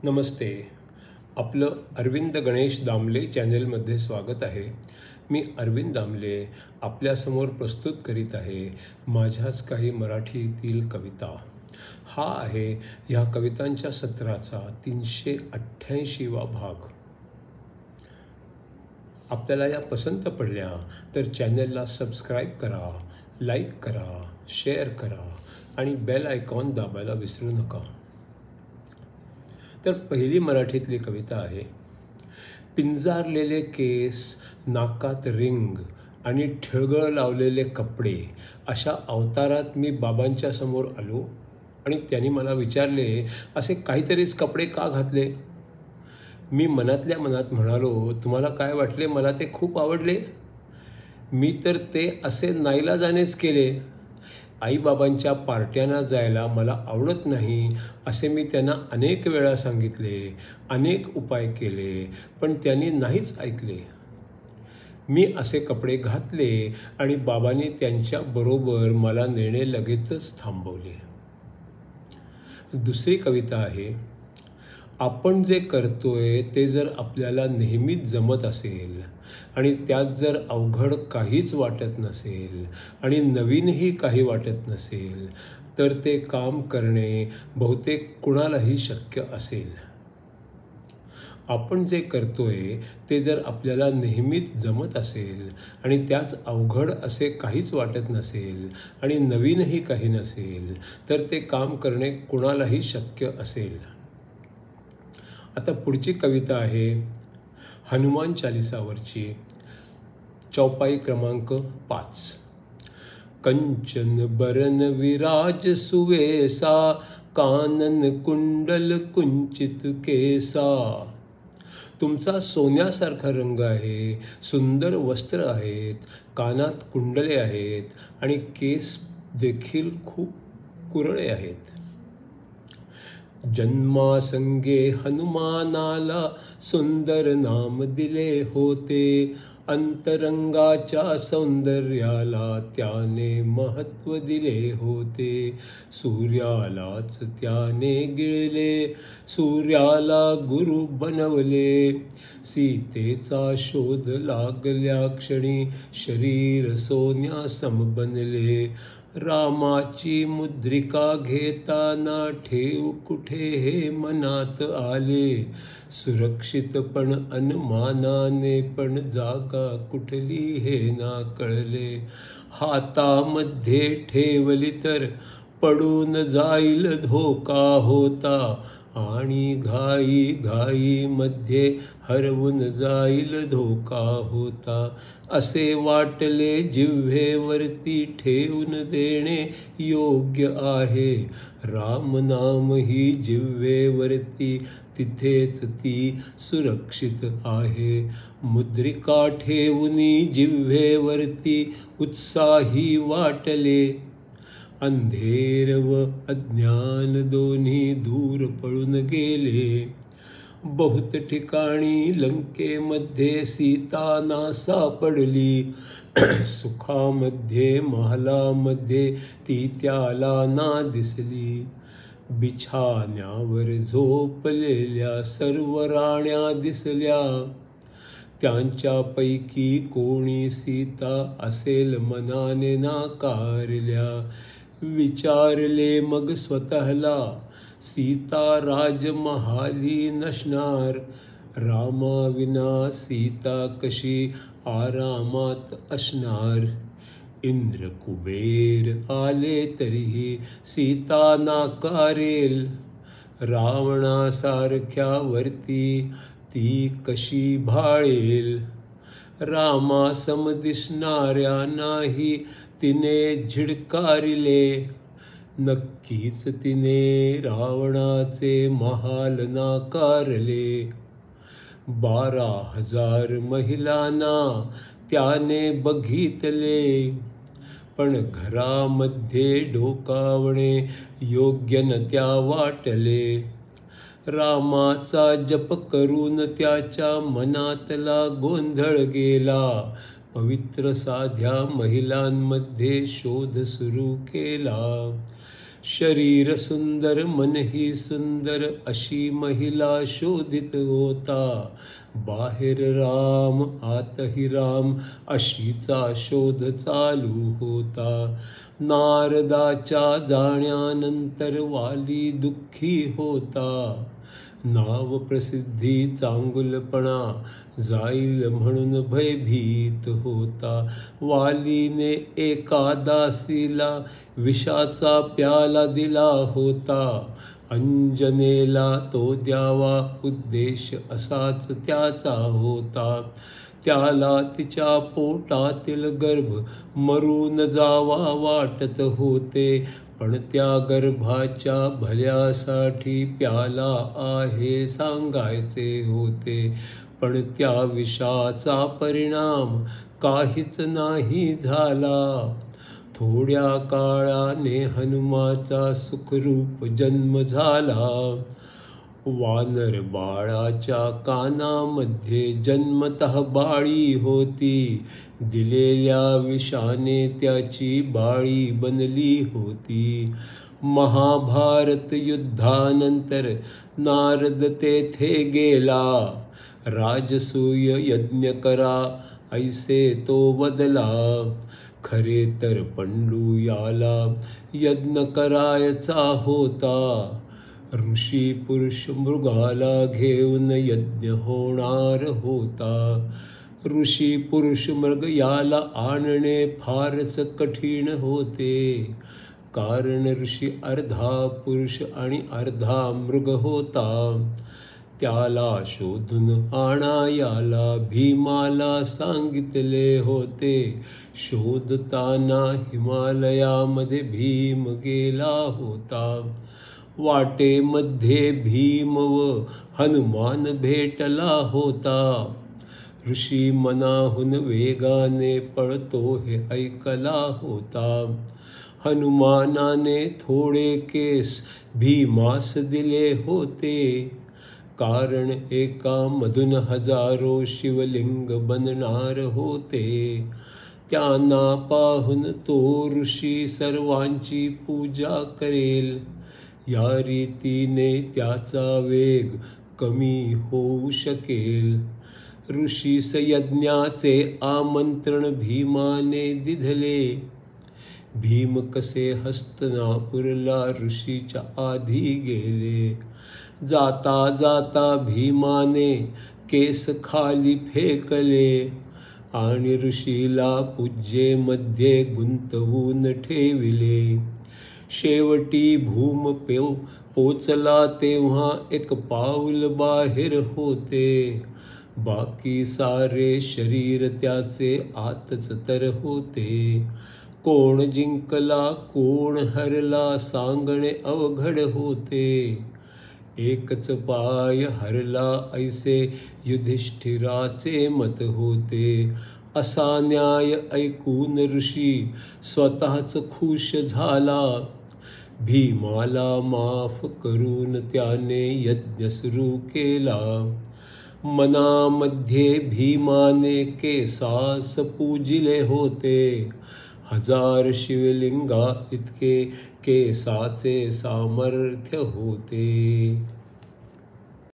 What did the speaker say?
नमस्ते. आपलं अरविंद गणेश दामले चॅनलमध्ये स्वागत आहे. मी अरविंद दामले आपल्यासमोर प्रस्तुत करीत आहे माझ्याच काही मराठीतील कविता. हा आहे ह्या कवितांच्या सत्राचा 388वा भाग. आपल्याला या पसंत पडल्या तर चॅनलला सबस्क्राईब करा, लाईक करा, शेअर करा आणि बेल आयकॉन दाबायला विसरू नका. तर पहिली मराठीतली कविता आहे. पिंजारलेले केस, नाकात रिंग आणि ठिळगळ लावलेले कपडे अशा अवतारात मी बाबांच्या समोर आलो आणि त्यांनी मला विचारले, असे काहीतरीच कपडे का घातले? मी मनातल्या मनात म्हणालो, तुम्हाला काय वाटले मला ते खूप आवडले? मी तर ते असे नाईलाजानेच केले. आईबाबांच्या पार्ट्यांना जायला मला आवडत नाही असे मी त्यांना अनेक वेळा सांगितले, अनेक उपाय केले, पण त्यांनी नाहीच ऐकले. मी असे कपडे घातले आणि बाबांनी त्यांच्याबरोबर मला नेणे लगेचच थांबवले. दुसरी कविता आहे. आपण जे करतोय ते जर आपल्याला नेहमीच जमत असेल आणि त्यात जर अवघड काहीच वाटत नसेल आणि नवीनही काही वाटत नसेल तर ते काम करणे बहुतेक कुणालाही शक्य असेल. आपण जे करतोय ते जर आपल्याला नेहमीच जमत असेल आणि त्याच अवघड असे काहीच वाटत नसेल आणि नवीनही काही नसेल तर ते काम करणे कुणालाही शक्य असेल. आता पुढची कविता आहे हनुमान चालिसावरची, चौपाई क्रमांक 5. कंचन बरन विराज सुवेसा, कानन कुंडल कुंचित केसा. तुमचा सोन्यासारखा रंग आहे, सुंदर वस्त्र आहेत, कानात कुंडले आहेत आणि केस देखील खूप कुरळे आहेत. जन्मासंगे हनुमानाला सुंदर नाम दिले होते, अंतरंगाच्या सौंदर्याला त्याने महत्त्व दिले होते. सूर्यालाच त्याने गिळले, सूर्याला गुरु बनवले. सीतेचा शोध लागल्या क्षणी शरीर सोन्यासम बनले. रामाची मुद्रिका घेताना ठेव कुठे हे मनात आले. सुरक्षित पण अनुमानाने पण जागा कुठली हे ना कळले. हातामध्ये ठेवली तर पडून जाईल धोका होता आणि घाई घाईमध्ये हरवून जाईल धोका होता. असे वाटले जिव्हेवरती ठेवून देणे योग्य आहे. रामनाम ही जिव्हेवरती तिथेच ती सुरक्षित आहे. मुद्रिका ठेवूनी जिव्हेवरती उत्साही वाटले. अंधेर व अज्ञान दोन्ही दूर पळून गेले. बहुत ठिकाणी लंकेमध्ये सीता ना सापडली. सुखामध्ये महालामध्ये ती त्याला ना दिसली. बिछाण्यावर झोपलेल्या सर्व राण्या दिसल्या. त्यांच्यापैकी कोणी सीता असेल मनाने नाकारल्या. विचारले मग स्वतःला, सीता राजमहाली नसणार. रामाविना सीता कशी आरामात असणार. इंद्र कुबेर आले तरीही सीता नाकारेल. रावणासारख्यावरती ती कशी भाळेल. रामासम दिसणाऱ्या नाही तिने झिडकारिले. नक्कीच तिने रावणाचे महाल नाकारले. 12,000 महिलांना त्याने बघितले. पण घरामध्ये डोकावणे योग्य न त्या वाटले. रामाचा जप करून त्याच्या मनातला गोंधळ गेला. पवित्र साध्या महिलांमध्ये शोध सुरू केला. शरीर सुंदर मनही सुंदर अशी महिला शोधित होता. बाहेर राम आतही राम अशीचा शोध चालू होता. नारदाच्या जाण्यानंतर वाली दुःखी होता. नाव प्रसिद्धी चांगुलपणा जाईल म्हणून भयभीत होता. वालीने एका दासीला विषाचा प्याला दिला होता. अंजनेला तो द्यावा उद्देश असाच त्याचा होता. त्याला तिच्या पोटातील गर्भ मरून जावा वाटत होते, पण त्या गर्भाच्या भल्यासाठी प्याला आहे सांगायचे होते. पण त्या विषाचा परिणाम काहीच नाही झाला. थोड्या काळाने हनुमाचा सुखरूप जन्म झाला. वानर बाळाच्या कानामध्ये जन्मतः बाळी होती. दिलेल्या विषाने त्याची बाळी बनली होती. महाभारत युद्धानंतर नारद तेथे गेला. राजसूय यज्ञ करा ऐसे तो बदला. खरे तर पंडू याला यज्ञ करायचा होता. ऋषी पुरुष मृगाला घेऊन यज्ञ होणार होता. ऋषी पुरुष मृग याला आणणे फारच कठीण होते, कारण ऋषी अर्धा पुरुष आणि अर्धा मृग होता. त्याला शोधून आणायाला भीमाला सांगितले होते. शोधताना हिमालयामध्ये भीम गेला होता. वाटेमध्ये भीम व हनुमान भेटला होता. ऋषी मनाहून वेगाने पळतो हे ऐकला होता. हनुमानाने थोडे केस भीमास दिले होते, कारण एका मधून हजारो शिवलिंग बनणार होते. त्यांना पाहून तो ऋषी सर्वांची पूजा करेल. या रीतीने त्याचा वेग कमी होऊ शकेल. ऋषीस यज्ञाचे आमंत्रण भीमाने दिधले. भीम कसे हस्तिनापूरला ऋषीच्या आधी गेले. जाता जाता भीमाने केस खाली फेकले आणि ऋषीला पूजेमध्ये गुंतवून ठेविले. शेवटी भूम पोचला तेव्हा एक पाऊल बाहेर होते. बाकी सारे शरीर त्याचे आतच तर होते. कोण जिंकला कोण हरला सांगणे अवघड होते. एकच पाय हरला ऐसे युधिष्ठिराचे मत होते. असा न्याय ऐकून ऋषी स्वतःच खुश झाला. भीमाला माफ करून त्याने यज्ञ सुरू केला. मनामध्ये भीमाने केसास पूजिले होते. 1000 शिवलिंगा इतके केसाचे सामर्थ्य होते.